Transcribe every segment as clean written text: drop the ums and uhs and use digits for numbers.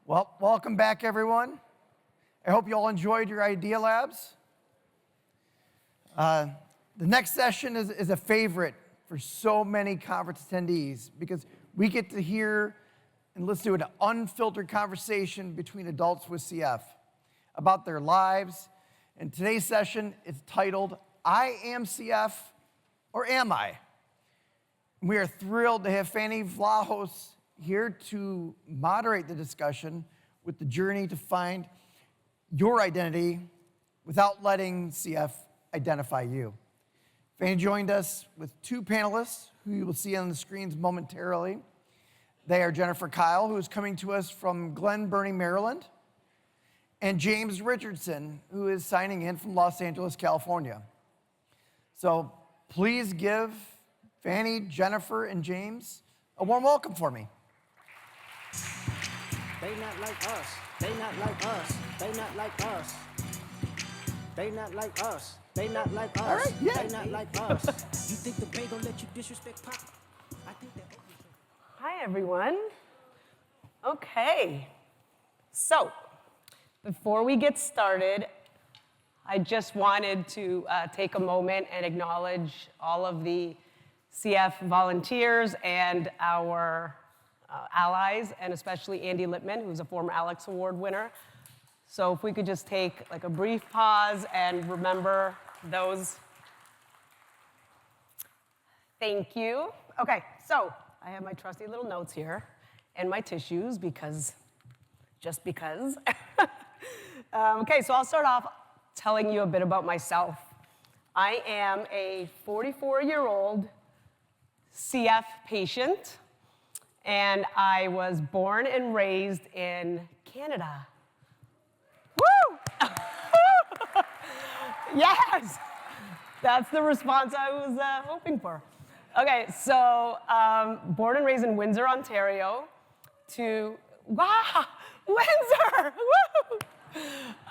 Well, welcome back, everyone. I hope you all enjoyed your Idea Labs. The next session is a favorite for so many conference attendees because we get to hear and listen to an unfiltered conversation between adults with CF about their lives. And today's session is titled, I Am CF, or Am I? We are thrilled to have Fanny Vlahos here to moderate the discussion with the journey to find your identity without letting CF identify you. Fanny joined us with two panelists who you will see on the screens momentarily. They are Jennifer Kyle, who is coming to us from Glen Burnie, Maryland, and James Richardson, who is signing in from Los Angeles, California. So please give Fanny, Jennifer, and James a warm welcome for me. They not like us. They not like us. They not like us. They not like us. They not like us. All right, yeah. They not like us. You think the Bay gon' let you disrespect Pop? I think that. Hi, everyone. Okay. So, before we get started, I just wanted to take a moment and acknowledge all of the CF volunteers and our allies, and especially Andy Lippman, who's a former Alex Award winner. So if we could just take like a brief pause and remember those. Thank you. Okay, so I have my trusty little notes here and my tissues just because. Okay, so I'll start off telling you a bit about myself. I am a 44-year-old CF patient, and I was born and raised in Canada. Woo! Yes! That's the response I was hoping for. Okay, so born and raised in Windsor, Ontario, Windsor!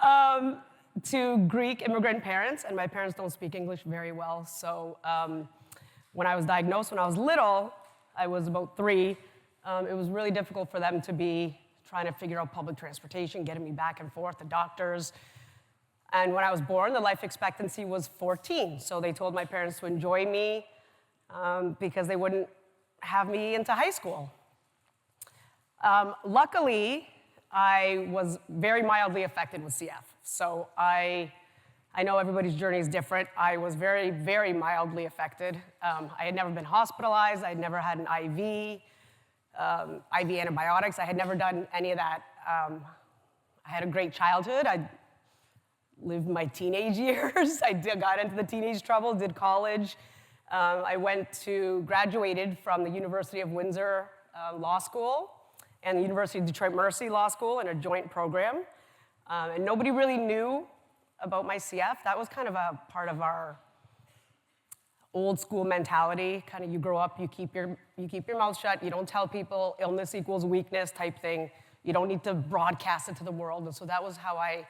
Woo! To Greek immigrant parents, and my parents don't speak English very well, so when I was diagnosed when I was little, I was about 3, it was really difficult for them to be trying to figure out public transportation, getting me back and forth to doctors. And when I was born, the life expectancy was 14, so they told my parents to enjoy me because they wouldn't have me into high school. Luckily, I was very mildly affected with CF, so I know everybody's journey is different. I was very, very mildly affected. I had never been hospitalized. I had never had an IV antibiotics. I had never done any of that. I had a great childhood. I lived my teenage years. I got into the teenage trouble, did college. I graduated from the University of Windsor Law School and the University of Detroit Mercy Law School in a joint program. And nobody really knew about my CF. That was kind of a part of our old school mentality. Kind of you grow up, you keep your mouth shut, you don't tell people, illness equals weakness type thing. You don't need to broadcast it to the world. And so that was how I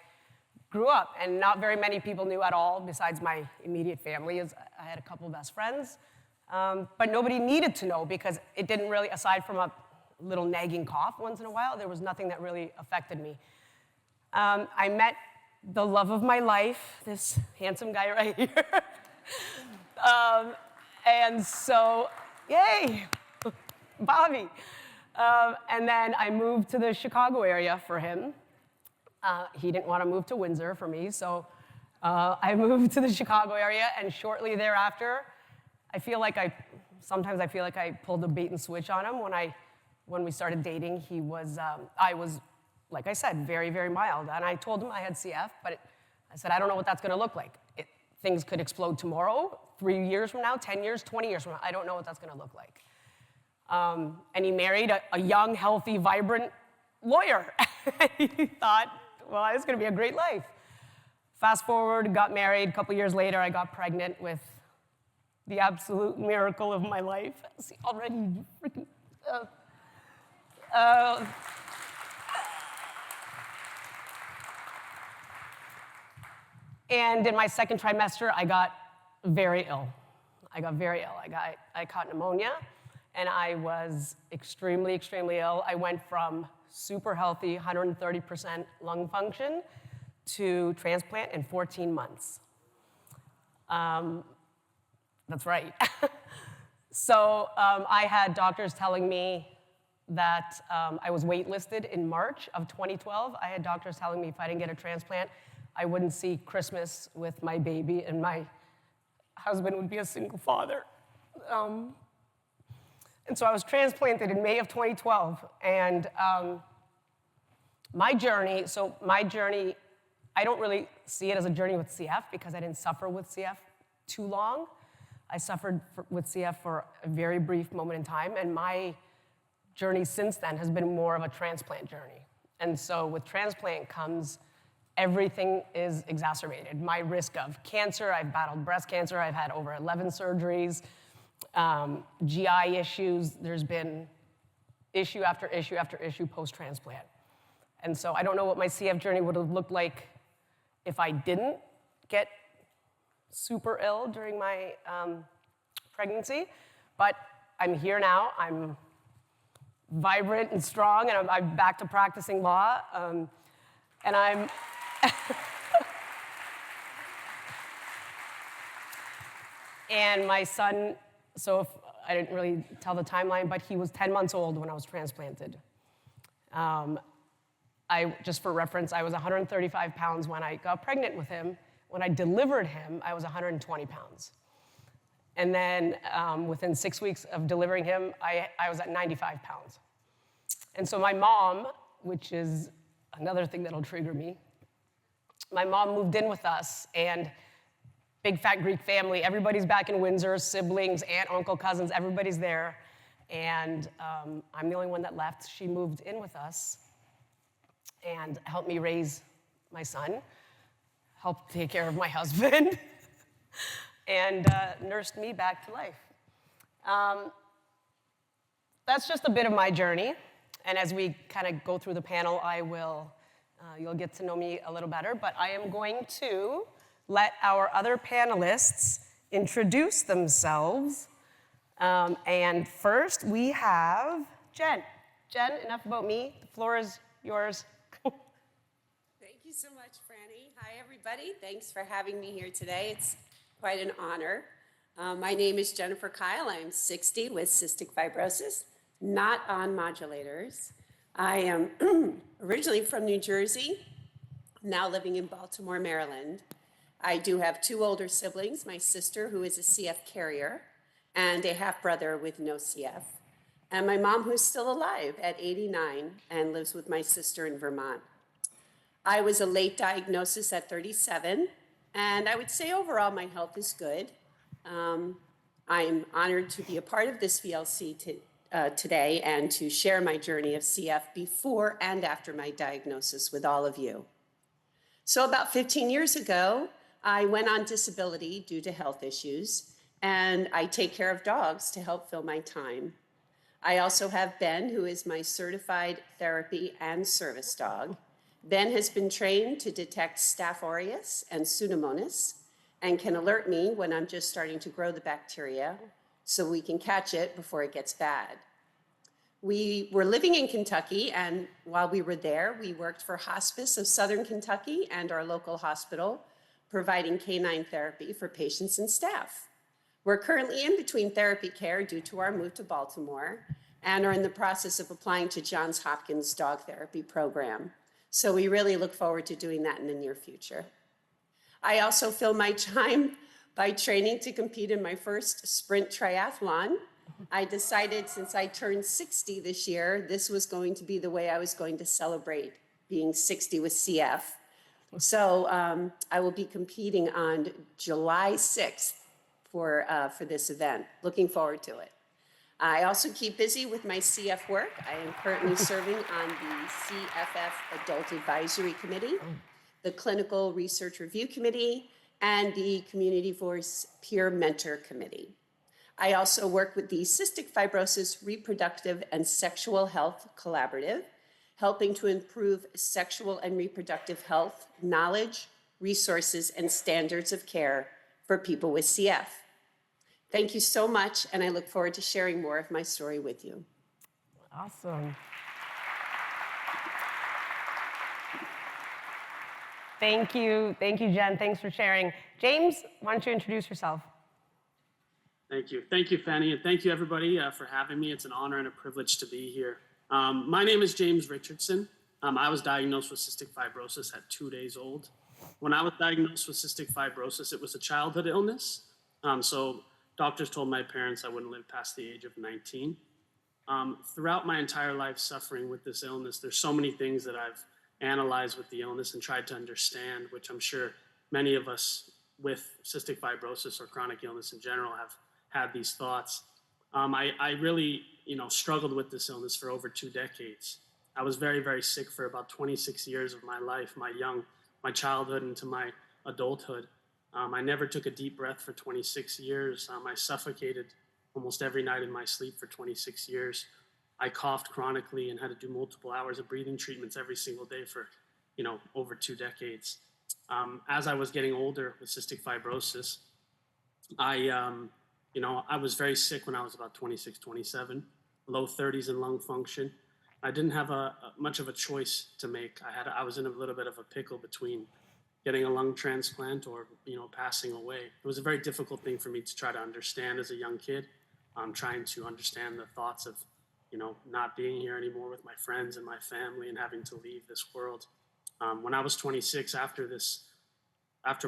grew up. And not very many people knew at all besides my immediate family. I had a couple of best friends. But nobody needed to know because it didn't really, aside from a little nagging cough once in a while, there was nothing that really affected me. I met the love of my life, this handsome guy right here. And so, yay, Bobby. And then I moved to the Chicago area for him. He didn't want to move to Windsor for me, so I moved to the Chicago area, and shortly thereafter, sometimes I feel like I pulled a bait and switch on him. When we started dating, I was, like I said, very, very mild. And I told him I had CF, but I said, I don't know what that's going to look like. Things could explode tomorrow, 3 years from now, 10 years, 20 years from now. I don't know what that's going to look like. And he married a young, healthy, vibrant lawyer. He thought, well, it's going to be a great life. Fast forward, got married. A couple years later, I got pregnant with the absolute miracle of my life. See, already freaking... And in my second trimester, I got very ill. I caught pneumonia, and I was extremely, extremely ill. I went from super healthy, 130% lung function, to transplant in 14 months. That's right. So I had doctors telling me that I was waitlisted in March of 2012. I had doctors telling me if I didn't get a transplant, I wouldn't see Christmas with my baby, and my husband would be a single father. And so I was transplanted in May of 2012. And my journey, I don't really see it as a journey with CF because I didn't suffer with CF too long. I suffered with CF for a very brief moment in time, and my journey since then has been more of a transplant journey. And so with transplant comes everything is exacerbated. My risk of cancer, I've battled breast cancer, I've had over 11 surgeries, GI issues, there's been issue after issue after issue post-transplant. And so I don't know what my CF journey would have looked like if I didn't get super ill during my pregnancy, but I'm here now, I'm vibrant and strong, and I'm back to practicing law, and I'm and my son, so if I didn't really tell the timeline, but he was 10 months old when I was transplanted. Just for reference, I was 135 pounds when I got pregnant with him. When I delivered him, I was 120 pounds. And then within 6 weeks of delivering him, I was at 95 pounds. And so my mom, which is another thing that'll trigger me, my mom moved in with us, and big fat Greek family, everybody's back in Windsor, siblings, aunt, uncle, cousins, everybody's there. And I'm the only one that left. She moved in with us and helped me raise my son, helped take care of my husband, and nursed me back to life. That's just a bit of my journey. And as we kind of go through the panel, you'll get to know me a little better. But I am going to let our other panelists introduce themselves. And first, we have Jen. Jen, enough about me. The floor is yours. Thank you so much, Franny. Hi, everybody. Thanks for having me here today. It's quite an honor. My name is Jennifer Kyle. I'm 60 with cystic fibrosis, not on modulators. I am originally from New Jersey, now living in Baltimore, Maryland. I do have two older siblings, my sister, who is a CF carrier, and a half-brother with no CF. And my mom, who's still alive at 89 and lives with my sister in Vermont. I was a late diagnosis at 37, and I would say overall my health is good. I'm honored to be a part of this VLC today and to share my journey of CF before and after my diagnosis with all of you. So about 15 years ago, I went on disability due to health issues, and I take care of dogs to help fill my time. I also have Ben, who is my certified therapy and service dog. Ben has been trained to detect Staph aureus and Pseudomonas and can alert me when I'm just starting to grow the bacteria so we can catch it before it gets bad. We were living in Kentucky, and while we were there, we worked for Hospice of Southern Kentucky and our local hospital, providing canine therapy for patients and staff. We're currently in between therapy care due to our move to Baltimore and are in the process of applying to Johns Hopkins dog therapy program. So we really look forward to doing that in the near future. I also fill my time by training to compete in my first sprint triathlon. I decided since I turned 60 this year, this was going to be the way I was going to celebrate being 60 with CF. So I will be competing on July 6th for this event. Looking forward to it. I also keep busy with my CF work. I am currently serving on the CFF Adult Advisory Committee, the Clinical Research Review Committee, and the Community Voice Peer Mentor Committee. I also work with the Cystic Fibrosis Reproductive and Sexual Health Collaborative, helping to improve sexual and reproductive health, knowledge, resources, and standards of care for people with CF. Thank you so much, and I look forward to sharing more of my story with you. Awesome. Thank you, Jen. Thanks for sharing. James, why don't you introduce yourself? Thank you. Thank you, Fanny, and thank you, everybody, for having me. It's an honor and a privilege to be here. My name is James Richardson. I was diagnosed with cystic fibrosis at 2 days old. When I was diagnosed with cystic fibrosis, it was a childhood illness. So doctors told my parents I wouldn't live past the age of 19. Throughout my entire life suffering with this illness, there's so many things that I've analyzed with the illness and tried to understand, which I'm sure many of us with cystic fibrosis or chronic illness in general have had these thoughts. I really, struggled with this illness for over 2 decades. I was very, very sick for about 26 years of my life, my childhood into my adulthood. I never took a deep breath for 26 years. I suffocated almost every night in my sleep for 26 years. I coughed chronically and had to do multiple hours of breathing treatments every single day for, over 2 decades. As I was getting older with cystic fibrosis, I was very sick when I was about 26, 27, low 30s in lung function. I didn't have much of a choice to make. I was in a little bit of a pickle between getting a lung transplant or, passing away. It was a very difficult thing for me to try to understand as a young kid. Trying to understand the thoughts of, not being here anymore with my friends and my family and having to leave this world. When I was 26, after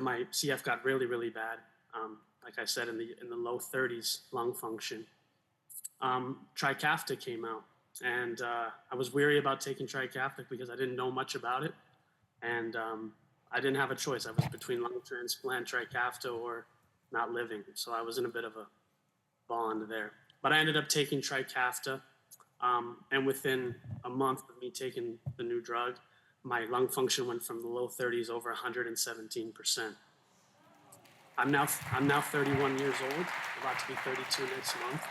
my CF got really, really bad, like I said, in the low 30s lung function, Trikafta came out. And I was weary about taking Trikafta because I didn't know much about it. And I didn't have a choice. I was between lung transplant, Trikafta, or not living. So I was in a bit of a bond there. But I ended up taking Trikafta. And within a month of me taking the new drug, my lung function went from the low 30s over 117%. I'm now 31 years old, about to be 32 next month.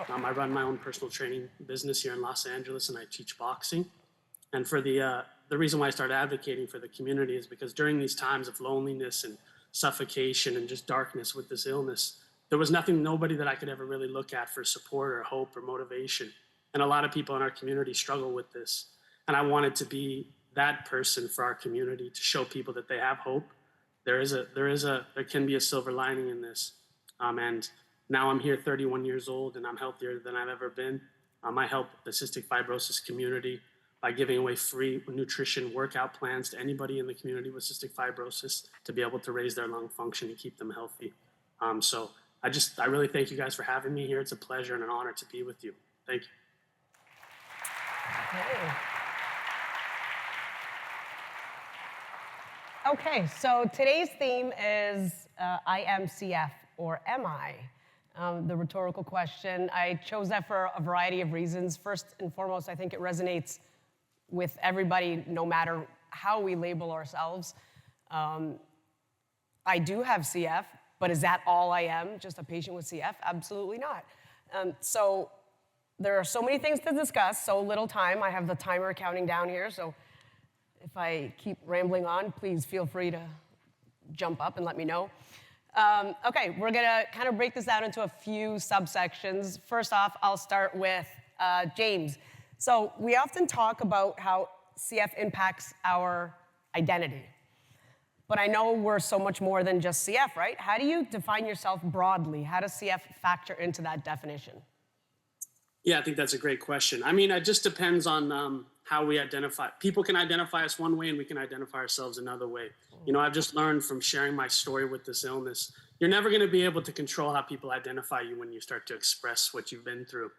I run my own personal training business here in Los Angeles, and I teach boxing. And for the reason why I started advocating for the community is because during these times of loneliness and suffocation and just darkness with this illness, there was nobody that I could ever really look at for support or hope or motivation. And a lot of people in our community struggle with this. And I wanted to be that person for our community to show people that they have hope. There can be a silver lining in this. And now I'm here 31 years old and I'm healthier than I've ever been. I help the cystic fibrosis community by giving away free nutrition workout plans to anybody in the community with cystic fibrosis to be able to raise their lung function and keep them healthy. So I really thank you guys for having me here. It's a pleasure and an honor to be with you. Thank you. Okay, so today's theme is I am CF, or am I? The rhetorical question. I chose that for a variety of reasons. First and foremost, I think it resonates with everybody, no matter how we label ourselves. I do have CF, but is that all I am, just a patient with CF? Absolutely not. So there are so many things to discuss, so little time. I have the timer counting down here, so if I keep rambling on, please feel free to jump up and let me know. Okay, we're gonna kind of break this out into a few subsections. First off, I'll start with James. So we often talk about how CF impacts our identity. But I know we're so much more than just CF, right? How do you define yourself broadly? How does CF factor into that definition? Yeah, I think that's a great question. I mean, it just depends on how we identify. People can identify us one way and we can identify ourselves another way. I've just learned from sharing my story with this illness, you're never going to be able to control how people identify you when you start to express what you've been through.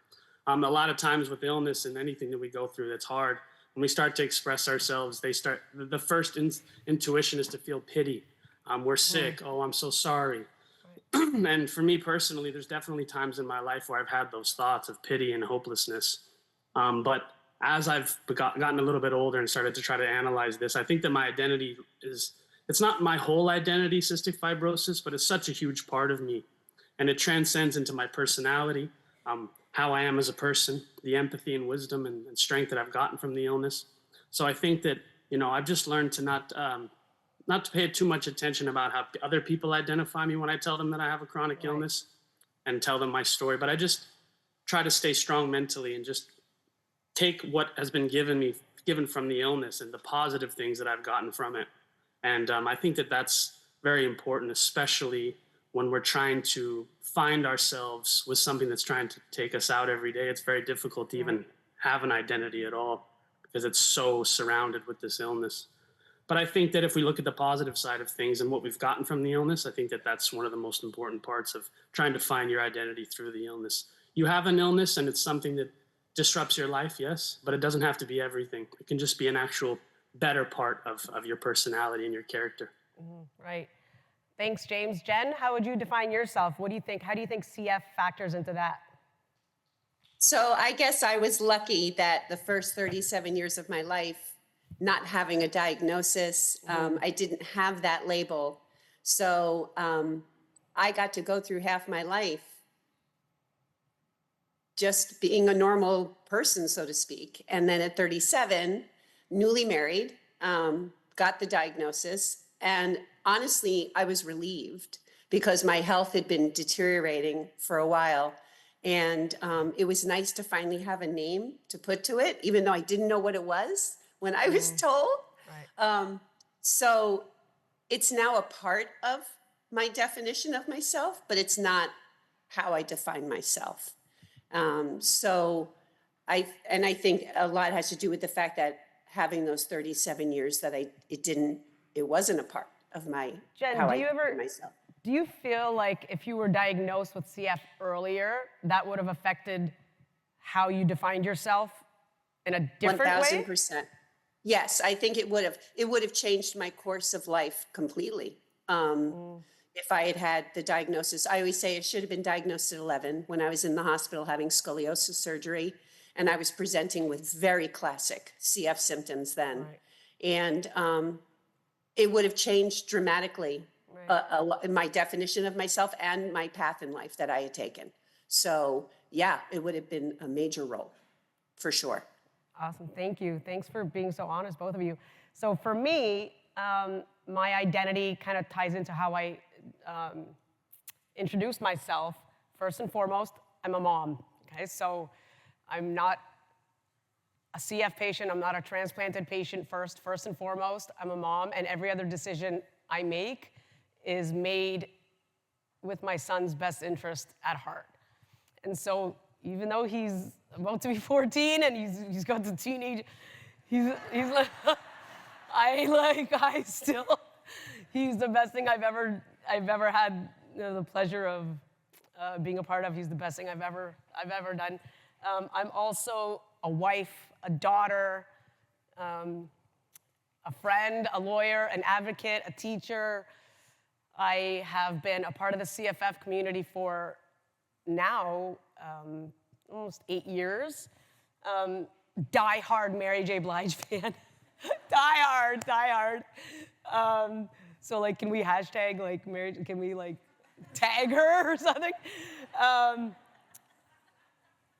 A lot of times with illness and anything that we go through that's hard, when we start to express ourselves, the first intuition is to feel pity. We're sick. Oh, I'm so sorry. And for me personally, there's definitely times in my life where I've had those thoughts of pity and hopelessness. But as I've gotten a little bit older and started to try to analyze this, I think that my identity it's not my whole identity, cystic fibrosis, but it's such a huge part of me. And it transcends into my personality, how I am as a person, the empathy and wisdom and strength that I've gotten from the illness. So I think that, I've just learned to not to pay too much attention about how other people identify me when I tell them that I have a chronic illness and tell them my story. But I just try to stay strong mentally and just take what has been given from the illness and the positive things that I've gotten from it And I think that that's very important, especially when we're trying to find ourselves with something that's trying to take us out every day. It's very difficult to even have an identity at all because it's so surrounded with this illness. But I think that if we look at the positive side of things and what we've gotten from the illness, I think that that's one of the most important parts of trying to find your identity through the illness. You have an illness and it's something that disrupts your life, yes, but it doesn't have to be everything. It can just be an actual better part of your personality and your character. Right. Thanks, James. Jen, how would you define yourself? What do you think? How do you think CF factors into that? So I guess I was lucky that the first 37 years of my life, not having a diagnosis, I didn't have that label. So I got to go through half my life just being a normal person, so to speak. And then at 37, newly married, got the diagnosis. And honestly, I was relieved because my health had been deteriorating for a while. And it was nice to finally have a name to put to it, even though I didn't know what it was when I was told. Right. So it's now a part of my definition of myself, but it's not how I define myself. So I think a lot has to do with the fact that having those 37 years that it wasn't a part of my, Jen, how do I you ever, define myself. do you feel like if you were diagnosed with CF earlier, that would have affected how you defined yourself in a different way? 1000%. Yes, I think it would have. It would have changed my course of life completely. If I had had the diagnosis. I always say it should have been diagnosed at 11 when I was in the hospital having scoliosis surgery, and I was presenting with very classic CF symptoms then. Right. And it would have changed dramatically my definition of myself and my path in life that I had taken. So yeah, it would have been a major role, for sure. Awesome, thank you. Thanks for being so honest, both of you. So for me, my identity kind of ties into how I introduce myself. First and foremost, I'm a mom, okay? So I'm not a CF patient, I'm not a transplanted patient first and foremost. I'm a mom, and every other decision I make is made with my son's best interest at heart. And so even though he's about to be 14 and he's got the teenage, he's like, he's the best thing I've ever had the pleasure of being a part of. He's the best thing I've ever done. I'm also a wife, a daughter, a friend, a lawyer, an advocate, a teacher. I have been a part of the CFF community for now almost 8 years. Die-hard Mary J. Blige fan. Die-hard. So like, can we hashtag like Mary? Can we like tag her or something?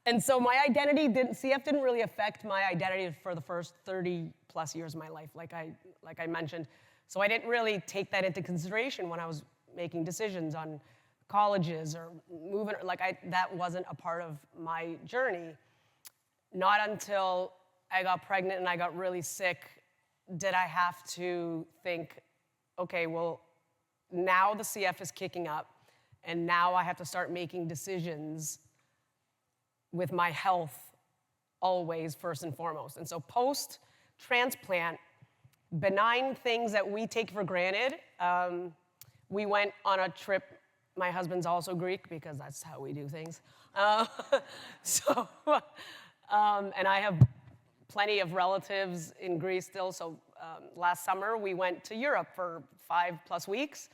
And so my identity CF didn't really affect my identity for the first 30 plus years of my life, like I mentioned. So I didn't really take that into consideration when I was making decisions on colleges or moving, that wasn't a part of my journey. Not until I got pregnant and I got really sick did I have to think, okay, well, now the CF is kicking up, and now I have to start making decisions with my health always first and foremost. And so post-transplant, benign things that we take for granted, we went on a trip. My husband's also Greek because that's how we do things. And I have plenty of relatives in Greece still. So last summer we went to Europe for 5+ weeks.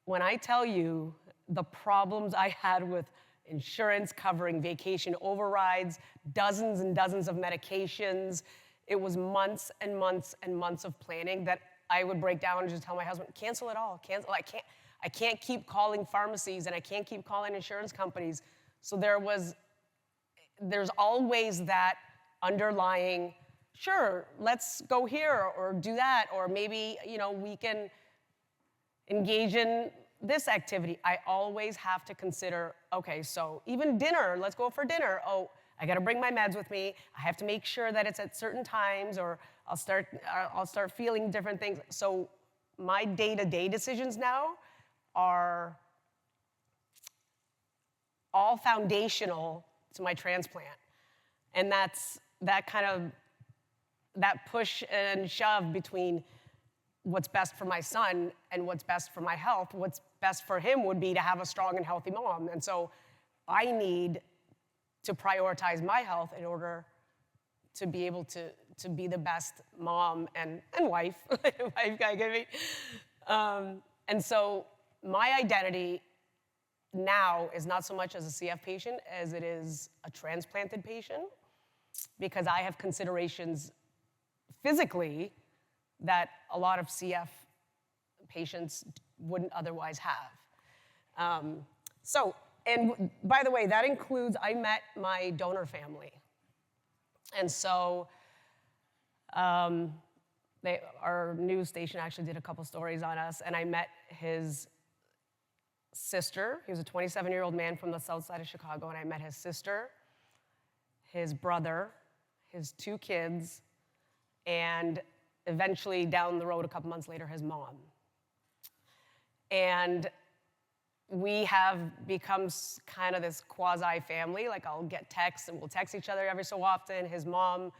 When I tell you the problems I had with insurance covering vacation overrides, dozens and dozens of medications, it was months and months and months of planning that I would break down and just tell my husband, cancel it all, cancel. I can't keep calling pharmacies and I can't keep calling insurance companies. So there's always that underlying, sure, let's go here or do that, or maybe, we can engage in this activity. I always have to consider, okay, so even dinner, let's go for dinner. Oh, I gotta bring my meds with me. I have to make sure that it's at certain times, or I'll start feeling different things. So my day-to-day decisions now are all foundational to my transplant. And that's that push and shove between what's best for my son and what's best for my health. What's best for him would be to have a strong and healthy mom. And so I need to prioritize my health in order to be able to be the best mom and wife. And so my identity now is not so much as a CF patient as it is a transplanted patient, because I have considerations physically that a lot of CF patients wouldn't otherwise have. And by the way, that includes, I met my donor family. And so our news station actually did a couple stories on us, and I met his sister. He was a 27-year-old man from the south side of Chicago, and I met his sister, his brother, his 2 kids, and eventually down the road a couple months later, his mom. And we have become kind of this quasi-family. Like, I'll get texts, and we'll text each other every so often. His mom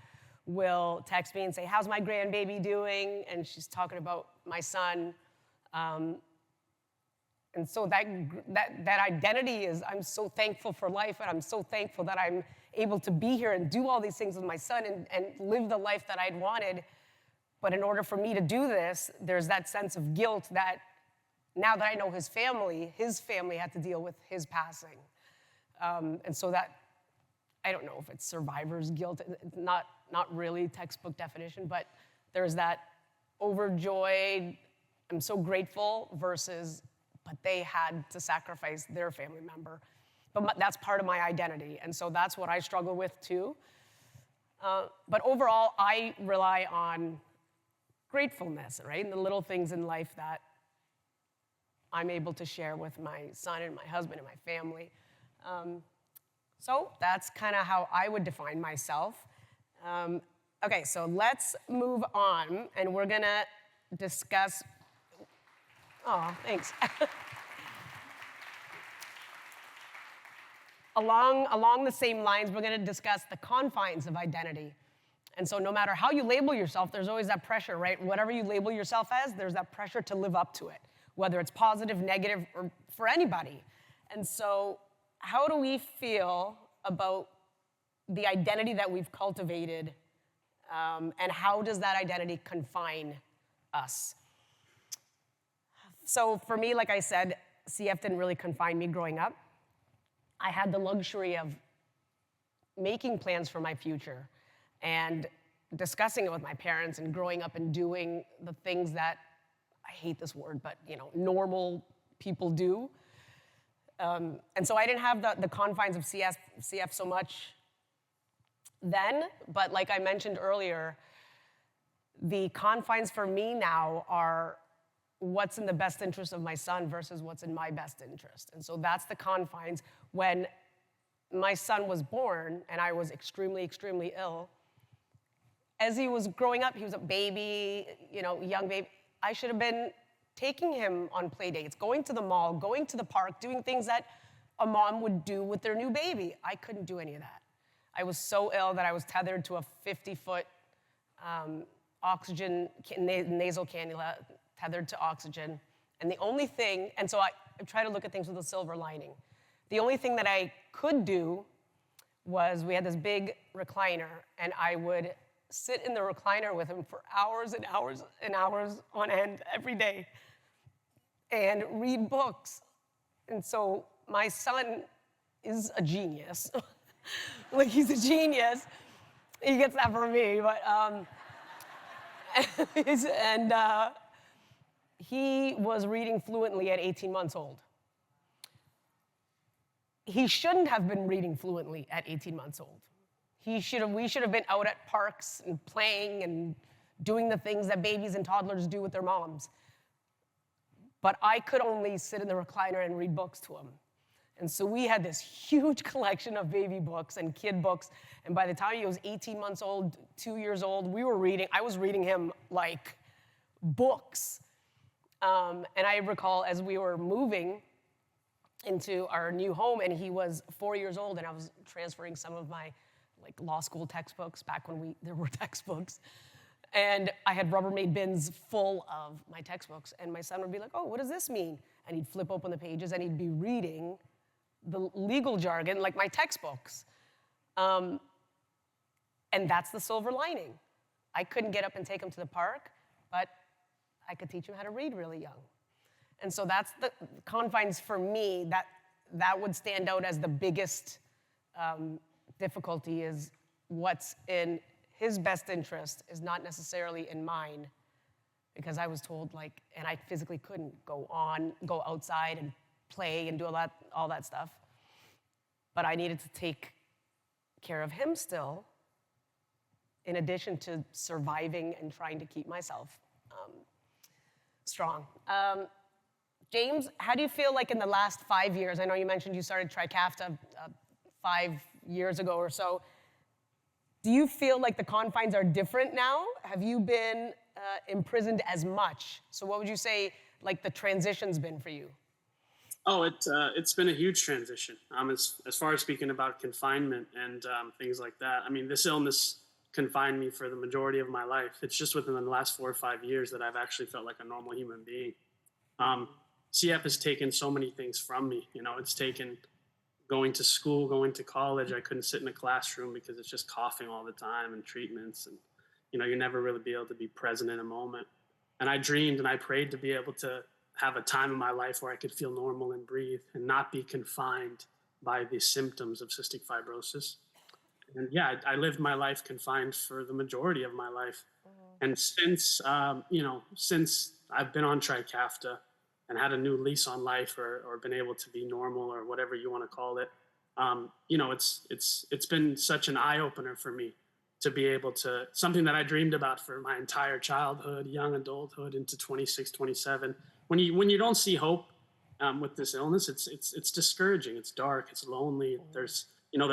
will text me and say, "How's my grandbaby doing?" And she's talking about my son. And so that identity is, I'm so thankful for life, and I'm so thankful that I'm able to be here and do all these things with my son and live the life that I'd wanted. But in order for me to do this, there's that sense of guilt that now that I know his family had to deal with his passing. And so that, I don't know if it's survivor's guilt, not really textbook definition, but there's that overjoyed, I'm so grateful versus, but they had to sacrifice their family member. But that's part of my identity, and so that's what I struggle with too. But overall, I rely on gratefulness, right? And the little things in life that I'm able to share with my son and my husband and my family. So that's kind of how I would define myself. Okay, so let's move on, and we're gonna discuss, oh, thanks. Along the same lines, we're gonna discuss the confines of identity. And so no matter how you label yourself, there's always that pressure, right? Whatever you label yourself as, there's that pressure to live up to it, whether it's positive, negative, or for anybody. And so how do we feel about the identity that we've cultivated, and how does that identity confine us? So for me, like I said, CF didn't really confine me growing up. I had the luxury of making plans for my future and discussing it with my parents and growing up and doing the things that, I hate this word, but normal people do. And so I didn't have the confines of CF so much then, but like I mentioned earlier, the confines for me now are what's in the best interest of my son versus what's in my best interest. And so that's the confines. When my son was born and I was extremely, extremely ill, as he was growing up, he was a baby, young baby, I should have been taking him on play dates, going to the mall, going to the park, doing things that a mom would do with their new baby. I couldn't do any of that. I was so ill that I was tethered to a 50-foot oxygen nasal cannula, tethered to oxygen. And the only thing, and so I try to look at things with a silver lining. The only thing that I could do was, we had this big recliner, and I would sit in the recliner with him for hours and hours and hours on end every day and read books. And so my son is a genius. Like, he's a genius. He gets that from me, but he was reading fluently at 18 months old. He shouldn't have been reading fluently at 18 months old. We should have been out at parks and playing and doing the things that babies and toddlers do with their moms. But I could only sit in the recliner and read books to him. And so we had this huge collection of baby books and kid books. And by the time he was 18 months old, 2 years old, I was reading him like books. And I recall as we were moving into our new home, and he was 4 years old, and I was transferring some of my like law school textbooks back when there were textbooks. And I had Rubbermaid bins full of my textbooks, and my son would be like, "Oh, what does this mean?" And he'd flip open the pages, and he'd be reading the legal jargon, like my textbooks. And that's the silver lining. I couldn't get up and take him to the park, but I could teach him how to read really young. And so that's the confines for me, that would stand out as the biggest difficulty, is what's in his best interest is not necessarily in mine, because I was told, like, and I physically couldn't go outside and play and do all that stuff. But I needed to take care of him still, in addition to surviving and trying to keep myself strong. James, how do you feel like in the last 5 years, I know you mentioned you started Trikafta 5 years ago or so, do you feel like the confines are different now? Have you been imprisoned as much? So what would you say, like, the transition's been for you? Oh, it's been a huge transition. As far as speaking about confinement and things like that. I mean, this illness confined me for the majority of my life. It's just within the last 4 or 5 years that I've actually felt like a normal human being. CF has taken so many things from me. You know, it's taken going to school, going to college. I couldn't sit in a classroom because it's just coughing all the time and treatments. And, you know, you never really be able to be present in a moment. And I dreamed and I prayed to be able to have a time in my life where I could feel normal and breathe and not be confined by the symptoms of cystic fibrosis. And yeah, I lived my life confined for the majority of my life. And since I've been on Trikafta and had a new lease on life, or been able to be normal, or whatever you want to call it, it's been such an eye opener for me to be able to, something that I dreamed about for my entire childhood, young adulthood into 26, 27. When you don't see hope with this illness, it's discouraging. It's dark. It's lonely. There's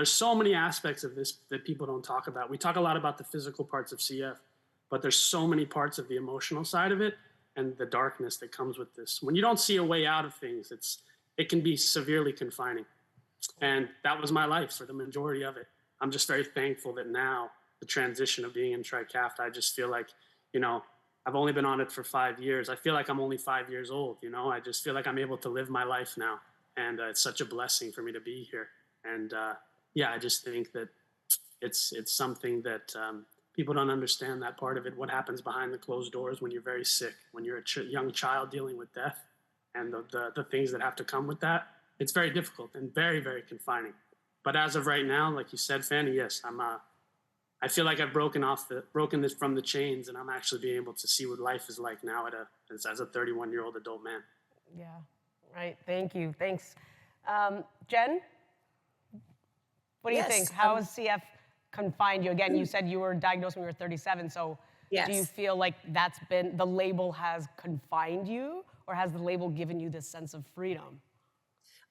so many aspects of this that people don't talk about. We talk a lot about the physical parts of CF, but there's so many parts of the emotional side of it and the darkness that comes with this. When you don't see a way out of things, it can be severely confining. And that was my life for the majority of it. I'm just very thankful that now, the transition of being in Trikafta, I just feel like, I've only been on it for 5 years. I feel like I'm only 5 years old, I just feel like I'm able to live my life now. And it's such a blessing for me to be here. And I just think that it's something that people don't understand, that part of it, what happens behind the closed doors when you're very sick, when you're a young child dealing with death, and the things that have to come with that. It's very difficult and very, very confining. But as of right now, like you said, Fanny, yes, I feel like I've broken this from the chains, and I'm actually being able to see what life is like now as a 31-year-old adult man. Yeah, right. Thank you. Thanks. Jen, what do you think? How has CF confined you? Again, you said you were diagnosed when you were 37, so Yes. do you feel like that's been, the label has confined you, or has the label given you this sense of freedom?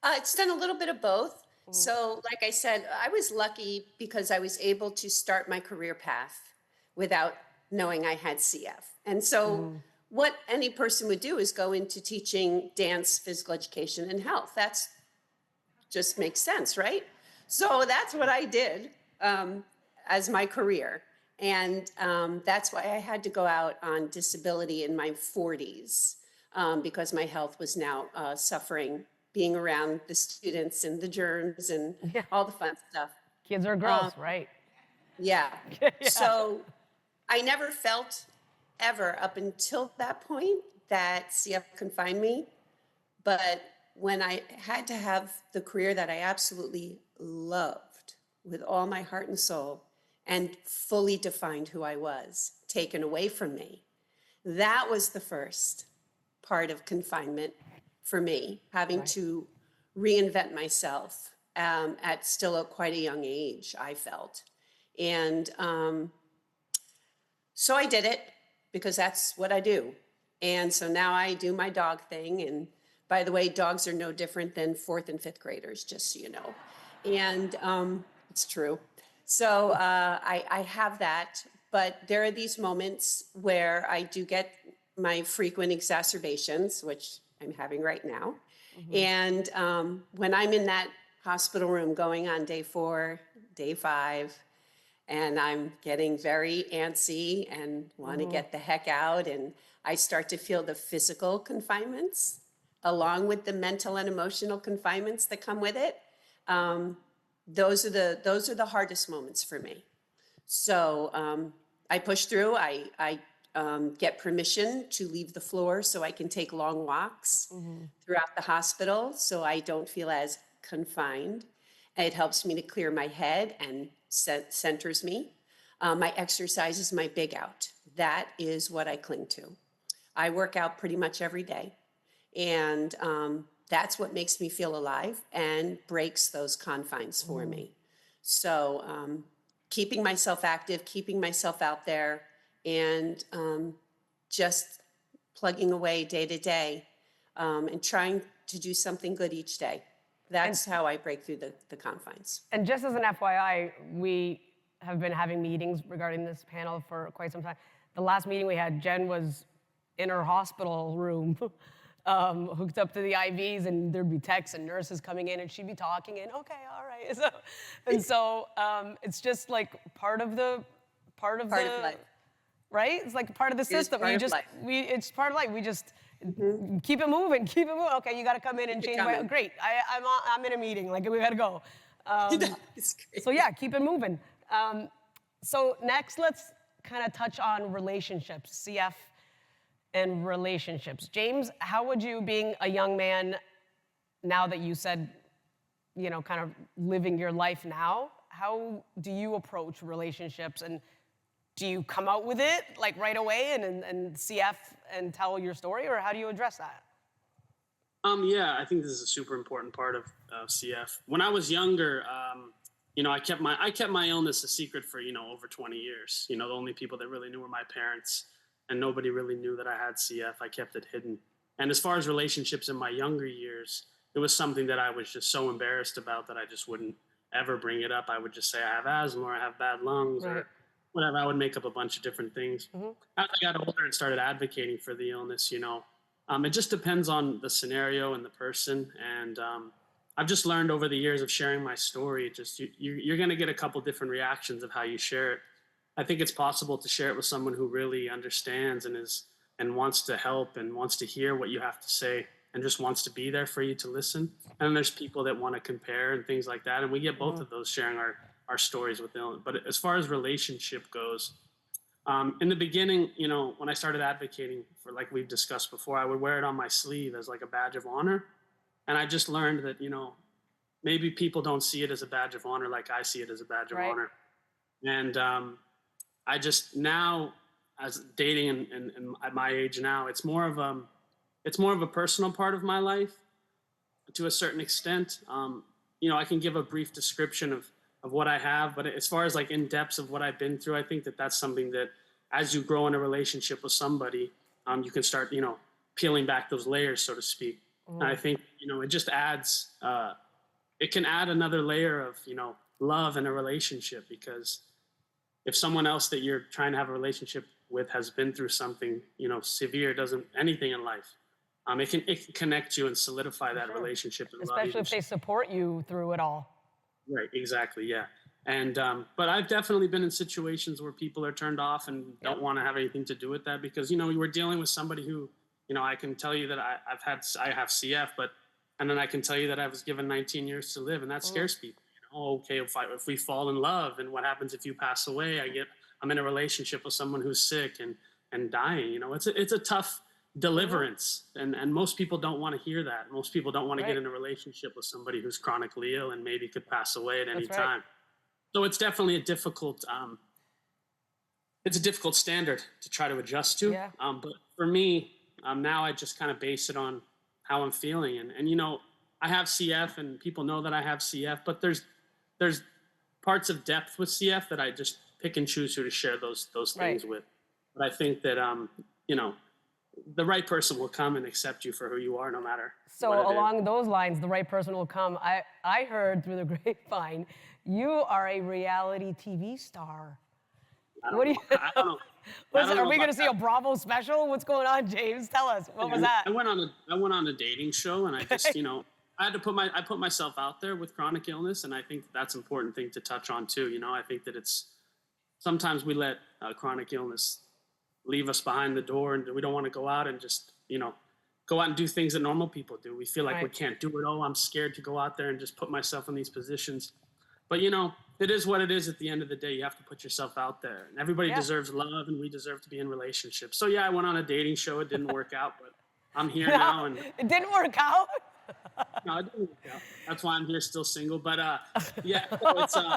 It's done a little bit of both. So, like I said, I was lucky because I was able to start my career path without knowing I had CF. And so, what any person would do is go into teaching dance, physical education, and health. That's just makes sense, right? So that's what I did as my career. And that's why I had to go out on disability in my 40s because my health was now suffering, being around the students and the germs and all the fun stuff. Kids are girls, right? Yeah. So I never felt ever up until that point that CF confined me. But when I had to have the career that I absolutely loved with all my heart and soul and fully defined who I was, taken away from me, that was the first part of confinement for me, having to reinvent myself at still quite a young age, I felt. And so I did it because that's what I do. And so now I do my dog thing and By the way, dogs are no different than fourth and fifth graders, just so you know. And it's true. So I have that, but there are these moments where I do get my frequent exacerbations, which I'm having right now. And when I'm in that hospital room going on day 4, day 5, and I'm getting very antsy and want to get the heck out, and I start to feel the physical confinements along with the mental and emotional confinements that come with it. Those are the hardest moments for me. So I push through. I get permission to leave the floor so I can take long walks throughout the hospital so I don't feel as confined. It helps me to clear my head and centers me. My exercise is my big out. That is what I cling to. I work out pretty much every day. And that's what makes me feel alive and breaks those confines for me. So keeping myself active, keeping myself out there, and just plugging away day to day and trying to do something good each day. That's how I break through the confines. And just as an FYI, we have been having meetings regarding this panel for quite some time. The last meeting we had, Jen was in her hospital room, hooked up to the IVs, and there'd be techs and nurses coming in, and she'd be talking, and okay, all right. So it's just like part of life. Right? It's like part of the system. part of life. It's part of life. We just keep it moving, keep it moving. Okay, you got to come in and Keep it change my. coming. Great, I'm in a meeting. Like we got to go. It's great. So yeah, keep it moving. So next, let's kind of touch on relationships, CF and relationships. James, how would you, being a young man, now that you said, you know, kind of living your life now, how do you approach relationships, and do you come out with it like right away and CF and tell your story, or how do you address that? Yeah, I think this is a super important part of CF. When I was younger, you know, I kept my illness a secret for, you know, over 20 years. You know, the only people that really knew were my parents, and nobody really knew that I had CF. I kept it hidden. And as far as relationships in my younger years, it was something that I was just so embarrassed about that I just wouldn't ever bring it up. I would just say I have asthma, or I have bad lungs, Right. or whatever. I would make up a bunch of different things. As I got older and started advocating for the illness, you know, it just depends on the scenario and the person. And I've just learned over the years of sharing my story, just you're going to get a couple different reactions of how you share it. I think it's possible to share it with someone who really understands and wants to help and wants to hear what you have to say and just wants to be there for you to listen. And there's people that want to compare and things like that. And we get both of those sharing our stories with illness. But as far as relationship goes, in the beginning, you know, when I started advocating for, like we've discussed before, I would wear it on my sleeve as like a badge of honor. And I just learned that, you know, maybe people don't see it as a badge of honor like I see it as a badge of Right. honor. And I just now, as dating and at my age now, it's more of a personal part of my life to a certain extent. You know, I can give a brief description of what I have, but as far as like in depth of what I've been through, I think that that's something that as you grow in a relationship with somebody, you can start, you know, peeling back those layers, so to speak. And I think, you know, it just adds, it can add another layer of, you know, love in a relationship, because if someone else that you're trying to have a relationship with has been through something, you know, severe, anything in life, it can connect you and solidify that relationship and love Especially if they support you through it all. Right, exactly, yeah. And but I've definitely been in situations where people are turned off and don't want to have anything to do with that, because, you know, you were dealing with somebody who, you know, I can tell you that I have CF, but and then I can tell you that I was given 19 years to live, and that scares people. You know, oh, okay, if we fall in love, and what happens if you pass away? I'm in a relationship with someone who's sick and dying. You know, it's a tough deliverance, and most people don't want to hear that. Most people don't want to get in a relationship with somebody who's chronically ill and maybe could pass away at any That's right. time. So it's definitely a difficult standard to try to adjust to. Yeah. But for me, now I just kind of base it on how I'm feeling, and you know, I have CF, and people know that I have CF, but there's parts of depth with CF that I just pick and choose who to share those things Right. with. But I think that you know, the right person will come and accept you for who you are, no matter So what it is. along those lines, the right person will come. I heard through the grapevine, you are a reality TV star. What do you? I don't know. I don't Are know we going to about see a that. Bravo special? What's going on, James? Tell us. What was that? I went on a dating show, and I just, I had to put myself out there with chronic illness, and I think that's an important thing to touch on too. I think that sometimes we let chronic illness leave us behind the door, and we don't want to go out and just, go out and do things that normal people do. We feel like we Right. can't do it. Oh, I'm scared to go out there and just put myself in these positions. But it is what it is. At the end of the day, you have to put yourself out there, and everybody Yeah. deserves love, and we deserve to be in relationships. So yeah, I went on a dating show. It didn't work out, but I'm here now, and It didn't work out. no, it didn't work out. That's why I'm here, still single. But yeah, so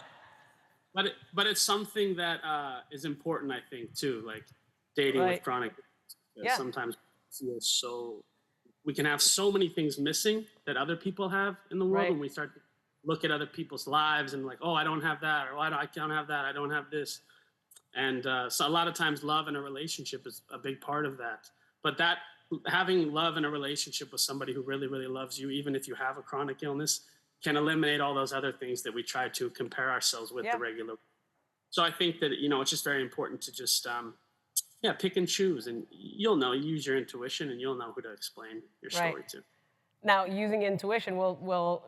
it's but it's something that is important, I think, too. Like dating Right. with chronic. Because Yeah. sometimes we can have so many things missing that other people have in the world Right. when we start to look at other people's lives and like, oh, I don't have that, or I don't have that, I don't have this. And so a lot of times love in a relationship is a big part of that. But having love in a relationship with somebody who really, really loves you, even if you have a chronic illness, can eliminate all those other things that we try to compare ourselves with Yeah. the regular. So I think that, it's just very important to just, pick and choose, and use your intuition, and you'll know who to explain your Right. story to. Now, using intuition, we'll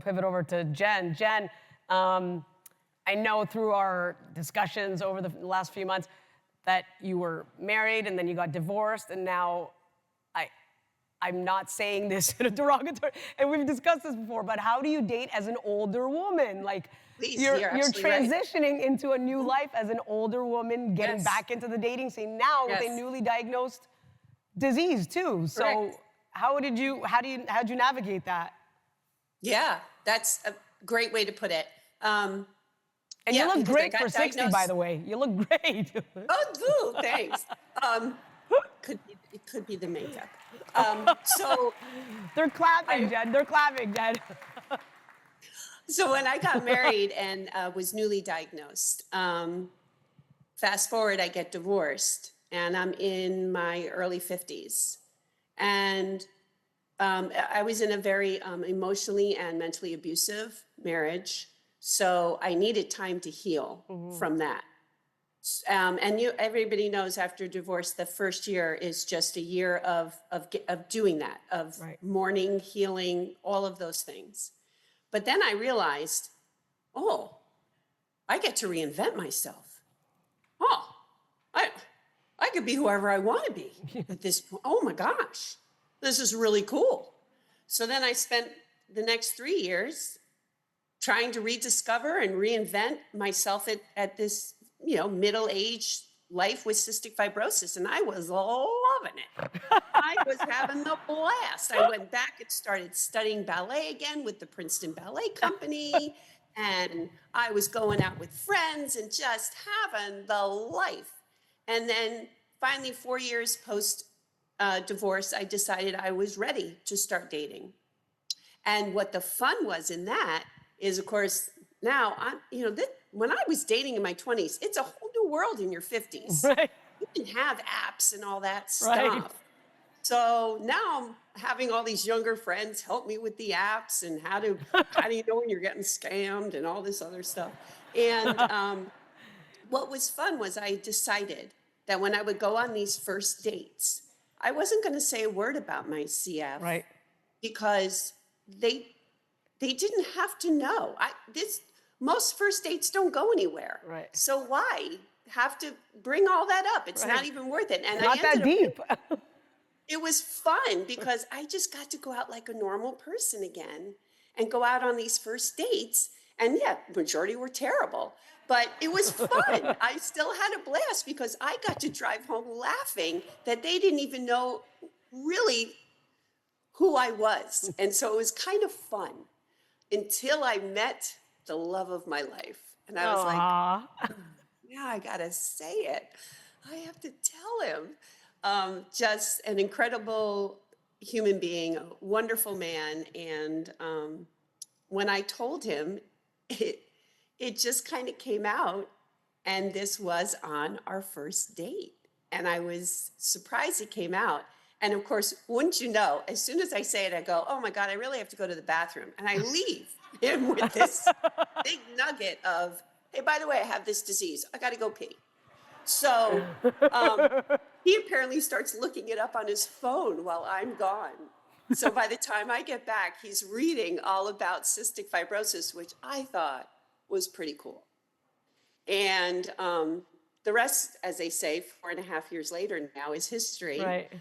pivot over to Jen. Jen, I know through our discussions over the last few months that you were married and then you got divorced, and now I'm not saying this in a derogatory, and we've discussed this before, but how do you date as an older woman? Like, Please, you're you're absolutely right. transitioning into a new life as an older woman, getting Yes. back into the dating scene now with a Yes. newly diagnosed disease too. So Correct. how'd you navigate that? Yeah, that's a great way to put it. And Yeah, you look because I great got for 60, by diagnosed- the way. You look great. Oh, ooh, thanks. It could be the makeup. So They're clapping, Jen. They're clapping, Jen. So when I got married and was newly diagnosed, fast forward, I get divorced, and I'm in my early 50s. And I was in a very emotionally and mentally abusive marriage. So I needed time to heal from that. And everybody knows after divorce, the first year is just a year of doing that, of Right. mourning, healing, all of those things. But then I realized, oh, I get to reinvent myself. Oh, I could be whoever I want to be at this point. Oh my gosh, this is really cool. So then I spent the next 3 years trying to rediscover and reinvent myself at this, middle-aged life with cystic fibrosis, and I was loving it. I was having the blast. I went back and started studying ballet again with the Princeton Ballet Company, and I was going out with friends and just having the life. And then finally, 4 years post divorce, I decided I was ready to start dating. And what the fun was in that is, of course, now when I was dating in my 20s, it's a whole new world in your 50s. Right. You can have apps and all that Right. stuff. So now I'm having all these younger friends help me with the apps and how do you know when you're getting scammed and all this other stuff. And what was fun was I decided that when I would go on these first dates, I wasn't going to say a word about my CF Right. because they didn't have to know. Most first dates don't go anywhere. Right. So why have to bring all that up? It's not Right. even worth it. And Not that ended up- deep. It was fun because I just got to go out like a normal person again and go out on these first dates. And yeah, majority were terrible, but it was fun. I still had a blast because I got to drive home laughing that they didn't even know really who I was. And so it was kind of fun until I met the love of my life. And I was like, Aw. yeah, I gotta say it. I have to tell him. Just an incredible human being, a wonderful man. And when I told him, it just kind of came out. And this was on our first date. And I was surprised it came out. And of course, wouldn't you know, as soon as I say it, I go, oh my God, I really have to go to the bathroom. And I leave him with this big nugget of, hey, by the way, I have this disease. I got to go pee. So he apparently starts looking it up on his phone while I'm gone. So by the time I get back, he's reading all about cystic fibrosis, which I thought was pretty cool. And the rest, as they say, 4.5 years later now is history. Right.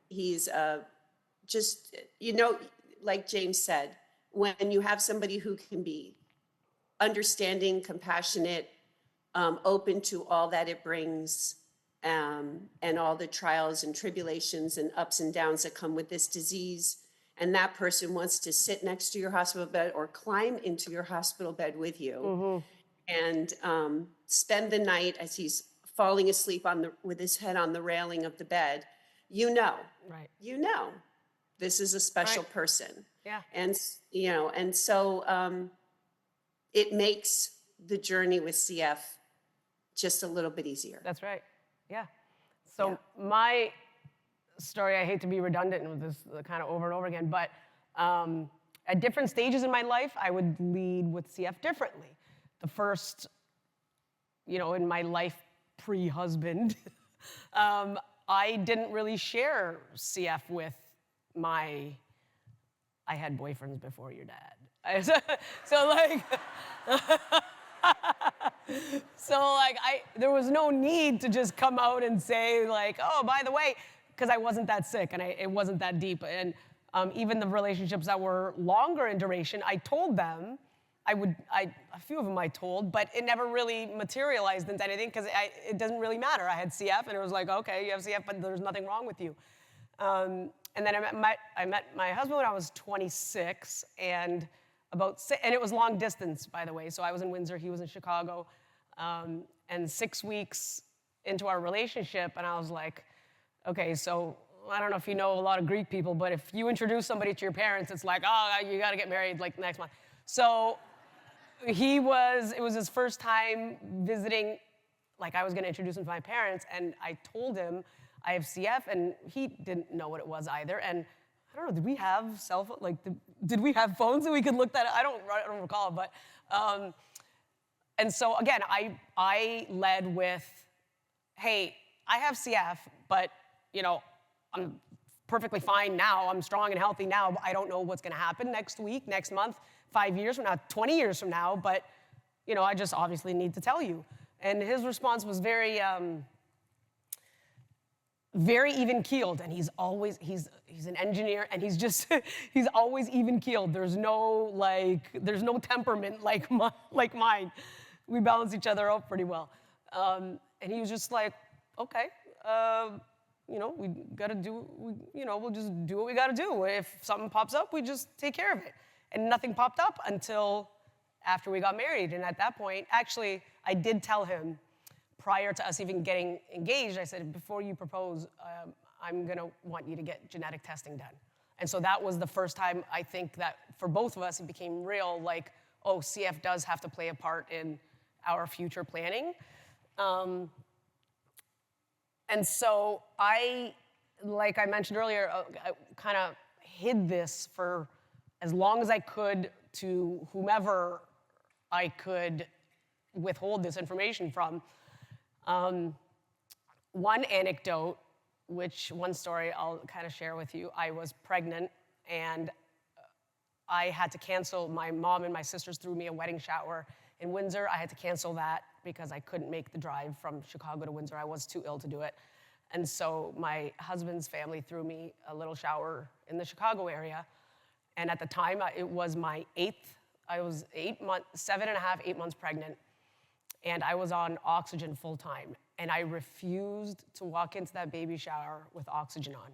He's just, you know, like James said, when you have somebody who can be understanding, compassionate, open to all that it brings, and all the trials and tribulations and ups and downs that come with this disease, and that person wants to sit next to your hospital bed or climb into your hospital bed with you, and spend the night as he's falling asleep with his head on the railing of the bed, you know, Right. you know, this is a special Right. person. Yeah. And, you know, and so it makes the journey with CF just a little bit easier. That's right. Yeah. So Yeah. my story, I hate to be redundant with this kind of over and over again, but at different stages in my life, I would lead with CF differently. The first, you know, in my life pre-husband, I didn't really share CF with I had boyfriends before your dad. So like, there was no need to just come out and say like, oh, by the way, because I wasn't that sick and it wasn't that deep. And even the relationships that were longer in duration, I told them, a few of them I told, but it never really materialized into anything because it doesn't really matter. I had CF and it was like, okay, you have CF, but there's nothing wrong with you. And then I met my husband when I was 26 and it was long distance, by the way. So I was in Windsor, he was in Chicago. And 6 weeks into our relationship, and I was like, okay, so I don't know if you know a lot of Greek people, but if you introduce somebody to your parents, it's like, oh, you got to get married like next month. So it was his first time visiting, like I was going to introduce him to my parents, and I told him I have CF, and he didn't know what it was either. And I don't know, did we have cell phone? Like, did we have phones that we could look that up? I don't recall, but. And so again, I led with, hey, I have CF, but you know, I'm perfectly fine now. I'm strong and healthy now. But I don't know what's going to happen next week, next month, 5 years from now, 20 years from now. But you know, I just obviously need to tell you. And his response was very, very even keeled. And he's an engineer, and he's always even keeled. There's no temperament like mine. We balance each other out pretty well. And he was just like, okay, you know, we'll just do what we got to do. If something pops up, we just take care of it. And nothing popped up until after we got married. And at that point, actually, I did tell him prior to us even getting engaged, I said, before you propose, I'm going to want you to get genetic testing done. And so that was the first time I think that for both of us, it became real, like, oh, CF does have to play a part in our future planning. And so like I mentioned earlier, I kind of hid this for as long as I could to whomever I could withhold this information from. One anecdote, one story I'll kind of share with you. I was pregnant and I had to cancel. My mom and my sisters threw me a wedding shower in Windsor. I had to cancel that because I couldn't make the drive from Chicago to Windsor. I was too ill to do it. And so my husband's family threw me a little shower in the Chicago area. And at the time, it was my 8th. I was 8 months pregnant. And I was on oxygen full time. And I refused to walk into that baby shower with oxygen on.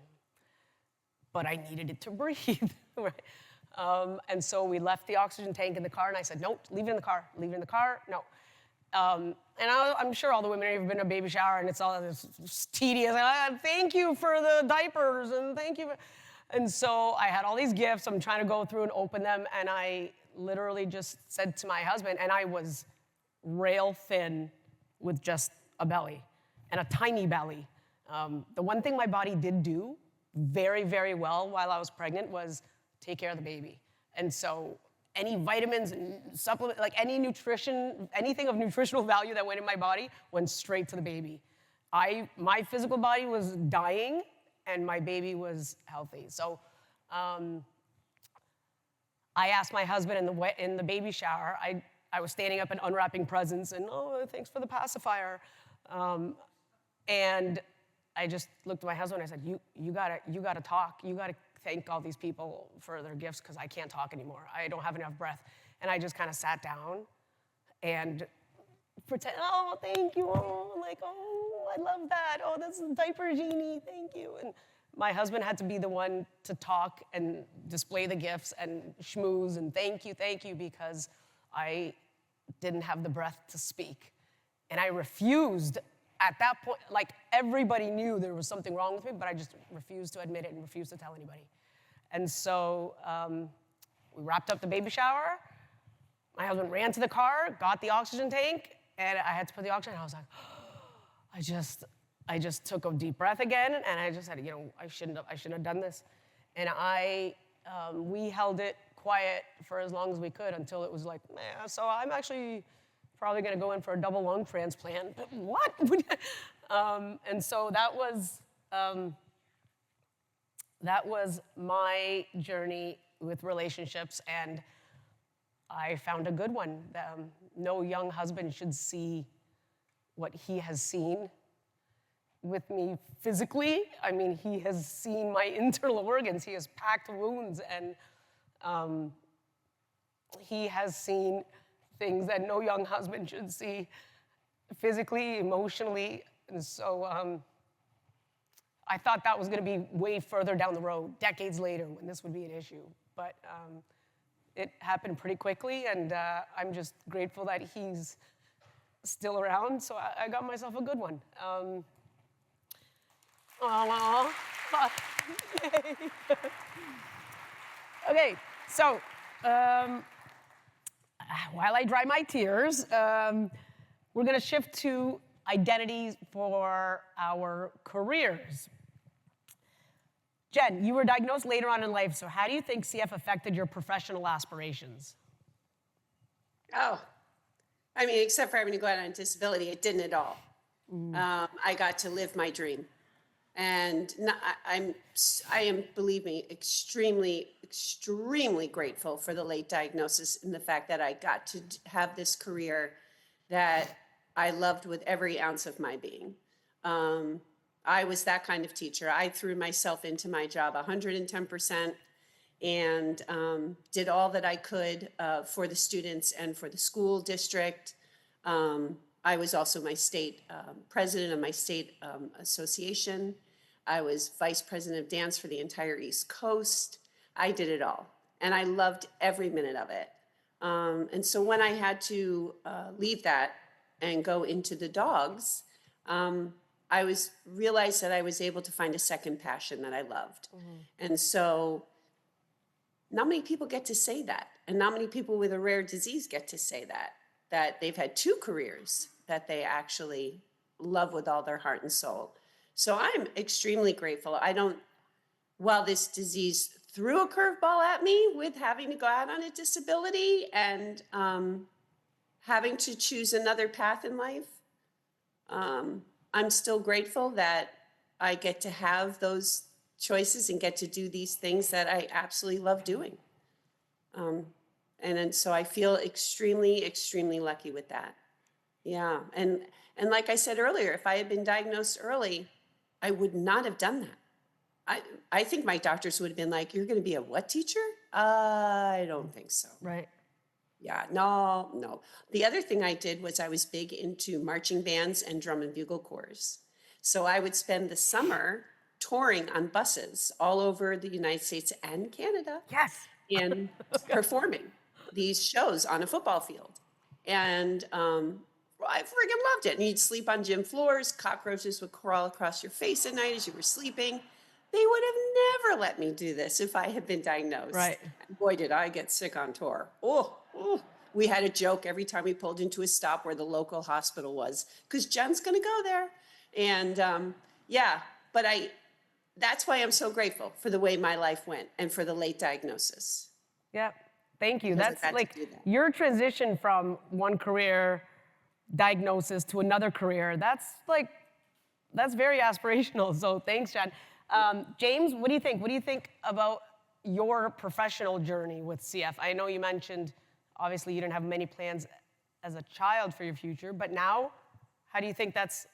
But I needed it to breathe, right? And so we left the oxygen tank in the car, and I said, no, leave it in the car, no. And I'm sure all the women have been to a baby shower, and it's all this tedious, thank you for the diapers, and thank you. And so I had all these gifts. I'm trying to go through and open them, and I literally just said to my husband, and I was rail thin with just a belly, and a tiny belly. The one thing my body did do very, very well while I was pregnant was take care of the baby. And so any vitamins and supplement, like any nutrition, anything of nutritional value that went in my body went straight to the baby. My physical body was dying and my baby was healthy. So I asked my husband in the baby shower, I was standing up and unwrapping presents and, oh, thanks for the pacifier. And I just looked at my husband and I said, you gotta talk. You gotta thank all these people for their gifts because I can't talk anymore. I don't have enough breath. And I just kind of sat down and pretend, oh, thank you. Oh, like, oh, I love that. Oh, this is diaper genie. Thank you. And my husband had to be the one to talk and display the gifts and schmooze and thank you, because I didn't have the breath to speak. And I refused at that point, like everybody knew there was something wrong with me, but I just refused to admit it and refused to tell anybody. And so we wrapped up the baby shower. My husband ran to the car, got the oxygen tank, and I had to put the oxygen. I was like, I just took a deep breath again, and I just said, I shouldn't have done this. And we held it quiet for as long as we could until it was like, so I'm actually probably going to go in for a double lung transplant. But what? And so that was my journey with relationships, and I found a good one. No young husband should see what he has seen with me physically. I mean, he has seen my internal organs. He has packed wounds, and he has seen things that no young husband should see physically, emotionally. And so I thought that was going to be way further down the road, decades later, when this would be an issue. But it happened pretty quickly, and I'm just grateful that he's still around. So I got myself a good one. Aww. Yay. Okay, so while I dry my tears, we're going to shift to identities for our careers. Jen, you were diagnosed later on in life, so how do you think CF affected your professional aspirations? Oh, I mean, except for having to go out on disability, it didn't at all. I got to live my dream. And I am, believe me, extremely, extremely grateful for the late diagnosis and the fact that I got to have this career that I loved with every ounce of my being. I was that kind of teacher. I threw myself into my job 110% and did all that I could for the students and for the school district. I was also my state president of my state association. I was vice president of dance for the entire East Coast. I did it all, and I loved every minute of it. And so when I had to leave that and go into the dogs, I realized that I was able to find a second passion that I loved. And so not many people get to say that, and not many people with a rare disease get to say that they've had two careers that they actually love with all their heart and soul. So I'm extremely grateful. While this disease threw a curveball at me with having to go out on a disability and having to choose another path in life, I'm still grateful that I get to have those choices and get to do these things that I absolutely love doing. And so I feel extremely, extremely lucky with that. Yeah, and like I said earlier, if I had been diagnosed early, I would not have done that. I think my doctors would have been like, "You're going to be a what teacher?" I don't think so. Right. Yeah, no. The other thing I did was I was big into marching bands and drum and bugle corps. So I would spend the summer touring on buses all over the United States and Canada. Yes. And performing these shows on a football field. And I friggin' loved it. And you'd sleep on gym floors. Cockroaches would crawl across your face at night as you were sleeping. They would have never let me do this if I had been diagnosed. Right. And boy, did I get sick on tour. Oh. We had a joke every time we pulled into a stop where the local hospital was, because Jen's going to go there. And yeah, but that's why I'm so grateful for the way my life went and for the late diagnosis. Yeah, thank you. Because I That's got to like do that. your transition from one career diagnosis to another career. That's very aspirational. So thanks, Jen. James, what do you think? What do you think about your professional journey with CF? I know you mentioned, obviously, you didn't have many plans as a child for your future, but now, how do you think that's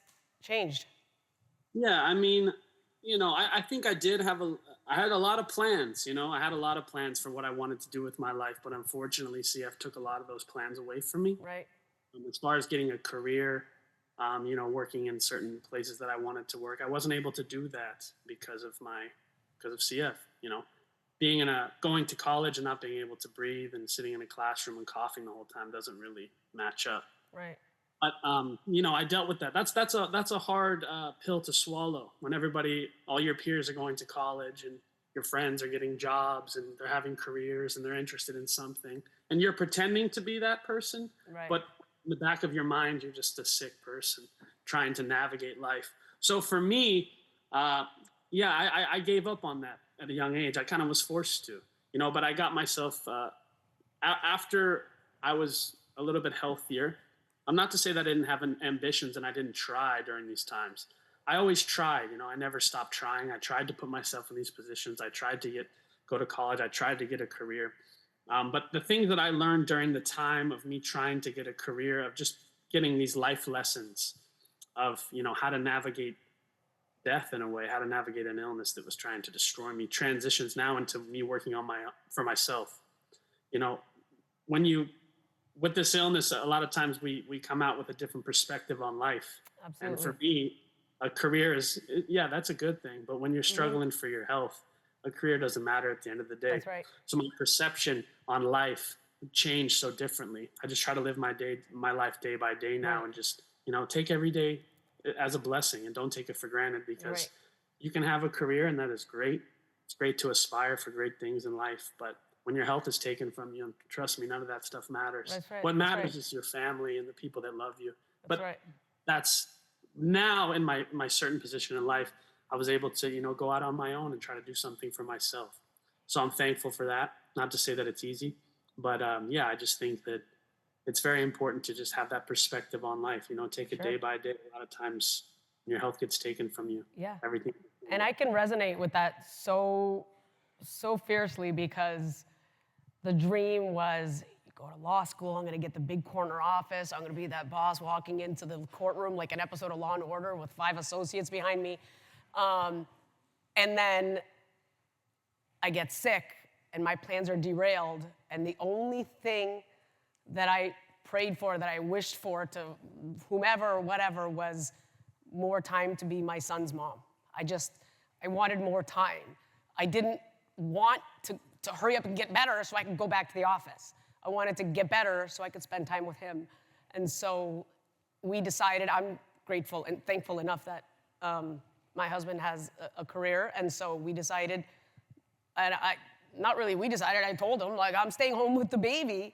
changed? Yeah, I mean, I think I had a lot of plans, I had a lot of plans for what I wanted to do with my life, but unfortunately, CF took a lot of those plans away from me. Right. As far as getting a career, working in certain places that I wanted to work, I wasn't able to do that because of CF, going to college and not being able to breathe and sitting in a classroom and coughing the whole time doesn't really match up. Right. But I dealt with that. That's a hard pill to swallow when all your peers are going to college and your friends are getting jobs and they're having careers and they're interested in something, and you're pretending to be that person. Right. But in the back of your mind, you're just a sick person trying to navigate life. So for me, I gave up on that at a young age. I kind of was forced to, but I got myself after I was a little bit healthier. I'm not to say that I didn't have ambitions and I didn't try during these times. I always tried, I never stopped trying. I tried to put myself in these positions. I tried to go to college. I tried to get a career. But the things that I learned during the time of me trying to get a career, of just getting these life lessons of, how to navigate death in a way, how to navigate an illness that was trying to destroy me, transitions now into me working for myself. With this illness, a lot of times we come out with a different perspective on life. Absolutely. And for me, a career that's a good thing. But when you're struggling for your health, a career doesn't matter at the end of the day. That's right. So my perception on life changed so differently. I just try to live my life day by day now, Right. and just, take every day as a blessing and don't take it for granted, because Right. you can have a career and that is great. It's great to aspire for great things in life, but when your health is taken from you, trust me, none of that stuff matters. That's right, What that's matters right. is your family and the people that love you. That's But right. that's now in my certain position in life, I was able to, go out on my own and try to do something for myself. So I'm thankful for that. Not to say that it's easy, but I just think that it's very important to just have that perspective on life, take it Sure. day by day. A lot of times when your health gets taken from you, Yeah. everything. And I can resonate with that so fiercely, because the dream was, you go to law school, I'm gonna get the big corner office, I'm gonna be that boss walking into the courtroom like an episode of Law and Order with 5 associates behind me. And then I get sick and my plans are derailed, and the only thing that I prayed for, that I wished for to whomever or whatever, was more time to be my son's mom. I wanted more time. I didn't want to hurry up and get better so I could go back to the office. I wanted to get better so I could spend time with him. And so we decided, I'm grateful and thankful enough that my husband has a career, and so we decided, and I told him, like, I'm staying home with the baby.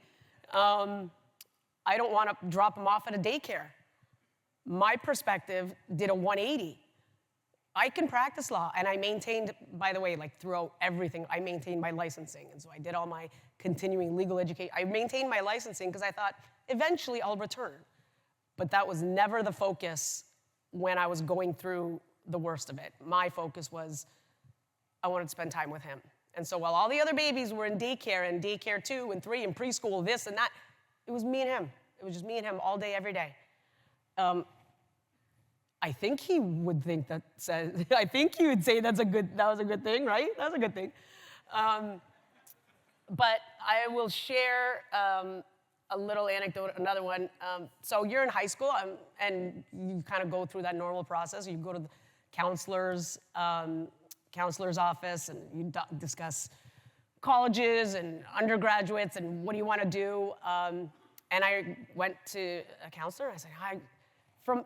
I don't want to drop him off at a daycare. My perspective did a 180. I can practice law, and I maintained, by the way, like throughout everything, I maintained my licensing. And so I did all my continuing legal education. I maintained my licensing because I thought, eventually I'll return. But that was never the focus when I was going through the worst of it. My focus was, I wanted to spend time with him. And so while all the other babies were in daycare, and daycare 2 and 3 and preschool, this and that, it was me and him. It was just me and him all day, every day. I think he would think I think he would say that was a good thing, right? That was a good thing. But I will share a little anecdote, another one. So you're in high school, and you kind of go through that normal process. You go to the counselor's office, and you discuss colleges and undergraduates and what do you want to do. And I went to a counselor. I said, hi. From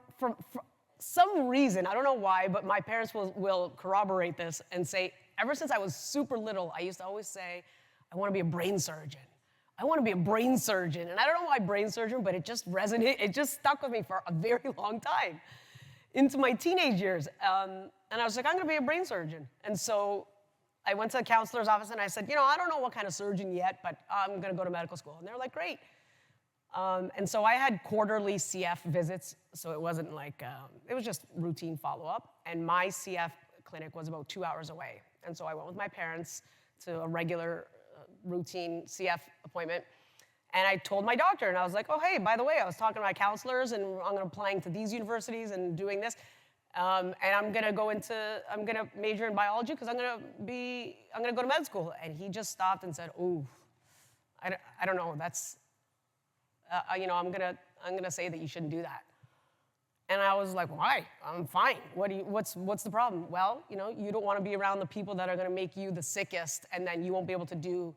some reason, I don't know why, but my parents will corroborate this and say, ever since I was super little, I used to always say, I want to be a brain surgeon. I want to be a brain surgeon. And I don't know why brain surgeon, but it just resonated. It just stuck with me for a very long time into my teenage years. and I was like, I'm going to be a brain surgeon. And so I went to the counselor's office and I said, I don't know what kind of surgeon yet, but I'm going to go to medical school. And they were like, great. And so I had quarterly CF visits, so it wasn't like, it was just routine follow-up. And my CF clinic was about 2 hours away. And so I went with my parents to a regular routine CF appointment. And I told my doctor, and I was like, oh, hey, by the way, I was talking to my counselors, and I'm applying to these universities and doing this. And I'm going to major in biology because I'm going to go to med school. And he just stopped and said, ooh, I don't know, that's, I'm going to say that you shouldn't do that. And I was like, why? I'm fine. What's the problem? Well, you don't want to be around the people that are going to make you the sickest, and then you won't be able to do.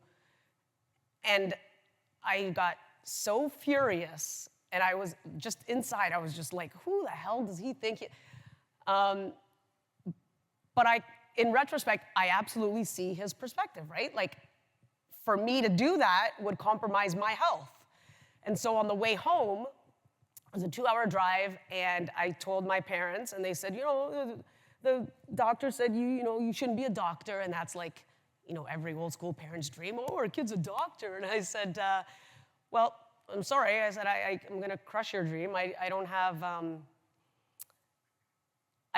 And I got so furious, and I was just inside. I was just like, who the hell does he think? But in retrospect, I absolutely see his perspective, right? Like, for me to do that would compromise my health. And so on the way home, it was a 2-hour drive, and I told my parents, and they said, the doctor said you shouldn't be a doctor, and that's like, every old school parent's dream. Oh, our kid's a doctor. And I said, well, I'm sorry. I said, I'm going to crush your dream. I don't have, I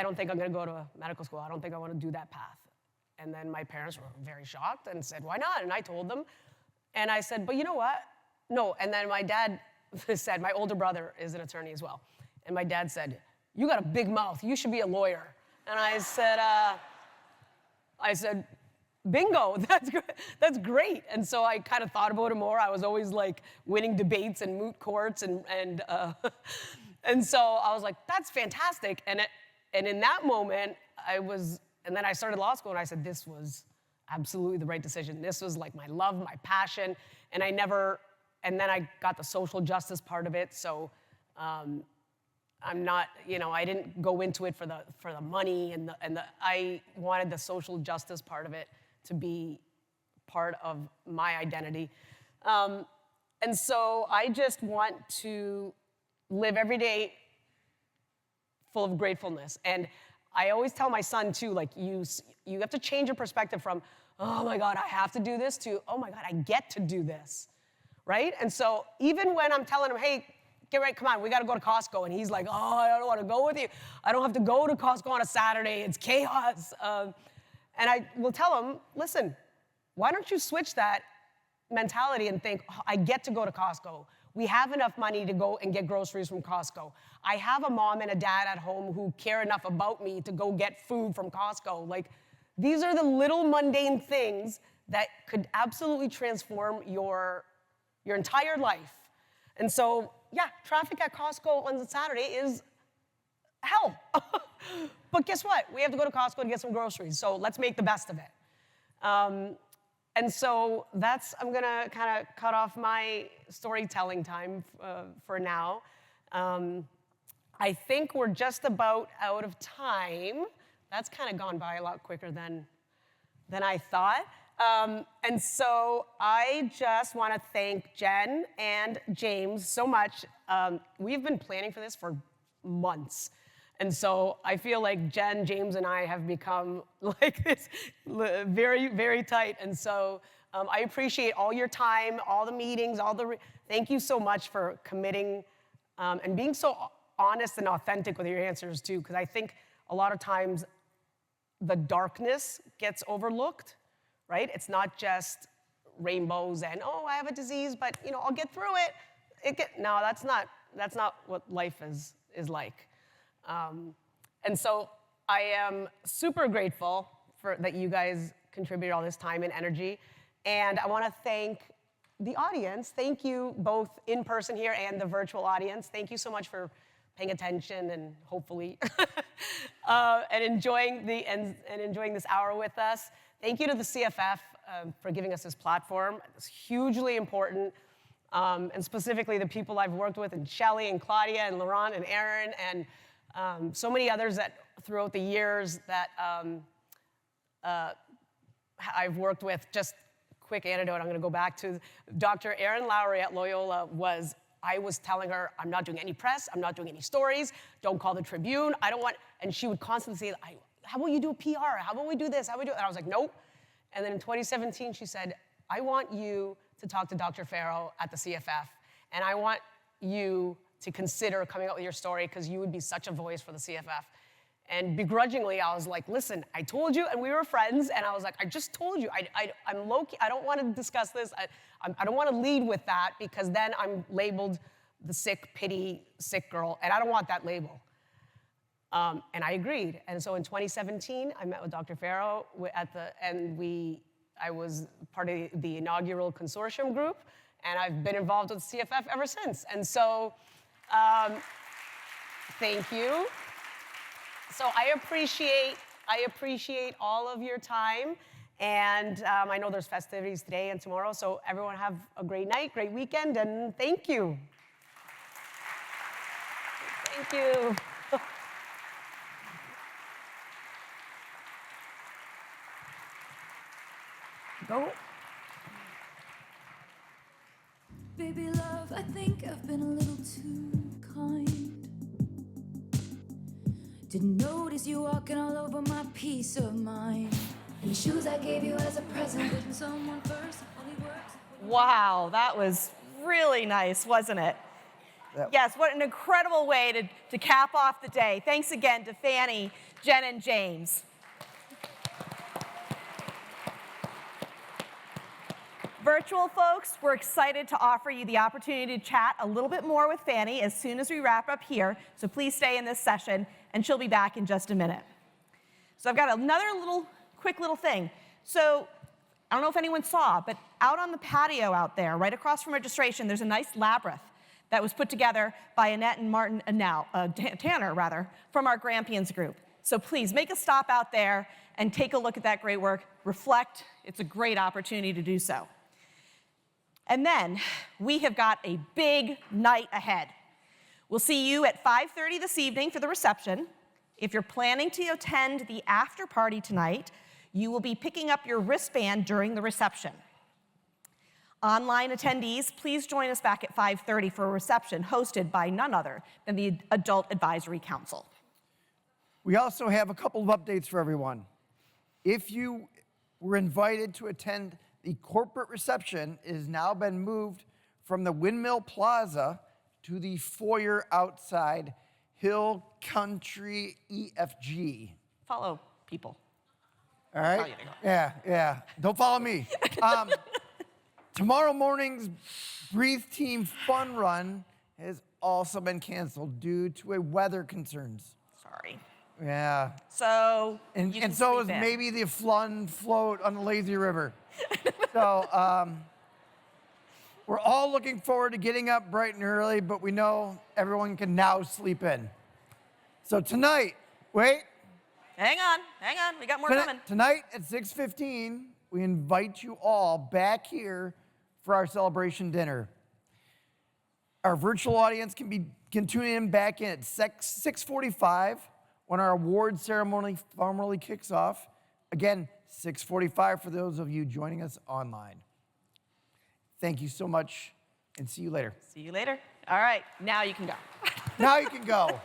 don't think I'm going to go to medical school. I don't think I want to do that path. And then my parents were very shocked and said, why not? And I told them. And I said, but you know what? No. And then my dad said, my older brother is an attorney as well. And my dad said, you got a big mouth. You should be a lawyer. And I said, bingo, that's great. And so I kind of thought about it more. I was always like winning debates and moot courts. And so I was like, that's fantastic. And in that moment, and then I started law school, and I said, this was absolutely the right decision. This was like my love, my passion, and then I got the social justice part of it, so I'm not, I didn't go into it for the money, I wanted the social justice part of it to be part of my identity. And so I just want to live every day full of gratefulness. And I always tell my son, too, like, you have to change your perspective from, oh, my God, I have to do this, to, oh, my God, I get to do this, right? And so even when I'm telling him, hey, get ready, come on, we got to go to Costco, and he's like, oh, I don't want to go with you. I don't have to go to Costco on a Saturday. It's chaos. And I will tell him, listen, why don't you switch that mentality and think, oh, I get to go to Costco. We have enough money to go and get groceries from Costco. I have a mom and a dad at home who care enough about me to go get food from Costco. Like, these are the little mundane things that could absolutely transform your entire life. And so, yeah, traffic at Costco on Saturday is hell. But guess what? We have to go to Costco to get some groceries, so let's make the best of it. And so I'm going to kind of cut off my storytelling time for now. I think we're just about out of time. That's kind of gone by a lot quicker than I thought. And so I just want to thank Jen and James so much. We've been planning for this for months. And so I feel like Jen, James, and I have become like this very, very tight. And so I appreciate all your time, all the meetings, thank you so much for committing and being so honest and authentic with your answers too, because I think a lot of times the darkness gets overlooked, right? It's not just rainbows and, oh, I have a disease, but I'll get through it. No, that's not what life is like. And so I am super grateful that you guys contributed all this time and energy. And I want to thank the audience. Thank you both in person here and the virtual audience. Thank you so much for paying attention and hopefully and enjoying this hour with us. Thank you to the CFF for giving us this platform. It's hugely important. And specifically the people I've worked with, and Shelley and Claudia and Laurent and Aaron and so many others that throughout the years that I've worked with. Just quick anecdote, I'm going to go back to Dr. Erin Lowry at Loyola. I was telling her, I'm not doing any press, I'm not doing any stories, don't call the Tribune, I don't want, and she would constantly say, how about you do a PR? How about we do this? How about we do it? And I was like, nope. And then in 2017, she said, I want you to talk to Dr. Farrow at the CFF, and I want you to consider coming out with your story because you would be such a voice for the CFF. And begrudgingly, I was like, listen, I told you, and we were friends, and I was like, I just told you, I'm low-key, I don't want to discuss this. I don't want to lead with that because then I'm labeled the sick, pity, sick girl, and I don't want that label. And I agreed. And so in 2017, I met with Dr. Farrow I was part of the inaugural consortium group, and I've been involved with CFF ever since. And so, thank you. So I appreciate all of your time, and I know there's festivities today and tomorrow, so everyone have a great night, great weekend, and thank you. Thank you. Go. Baby love, I think I've been a little too kind. Didn't notice you walking all over my peace of mind. And the shoes I gave you as a present, putting someone first only works. Wow, that was really nice, wasn't it? Yes, what an incredible way to cap off the day. Thanks again to Fanny, Jen, and James. Virtual folks, we're excited to offer you the opportunity to chat a little bit more with Fanny as soon as we wrap up here, so please stay in this session, and she'll be back in just a minute. So I've got another quick little thing. So I don't know if anyone saw, but out on the patio out there, right across from registration, there's a nice labyrinth that was put together by Annette and Tanner, from our Grampians group. So please make a stop out there and take a look at that great work, reflect. It's a great opportunity to do so. And then we have got a big night ahead. We'll see you at 5:30 this evening for the reception. If you're planning to attend the after party tonight, you will be picking up your wristband during the reception. Online attendees, please join us back at 5:30 for a reception hosted by none other than the Adult Advisory Council. We also have a couple of updates for everyone. If you were invited to attend the corporate reception, it has now been moved from the Windmill Plaza to the foyer outside Hill Country EFG. Follow people. All right? Yeah. Don't follow me. Tomorrow morning's Breathe Team Fun Run has also been canceled due to weather concerns. Sorry. Yeah. So you can And so is sleep in. maybe the fun float on the lazy river. So we're all looking forward to getting up bright and early, but we know everyone can now sleep in. So tonight, Hang on, we got more coming. Tonight at 6:15, we invite you all back here for our celebration dinner. Our virtual audience can tune in back in at 6:45 when our award ceremony formally kicks off. Again, 6:45 for those of you joining us online. Thank you so much, and see you later. See you later. All right, now you can go. Now you can go.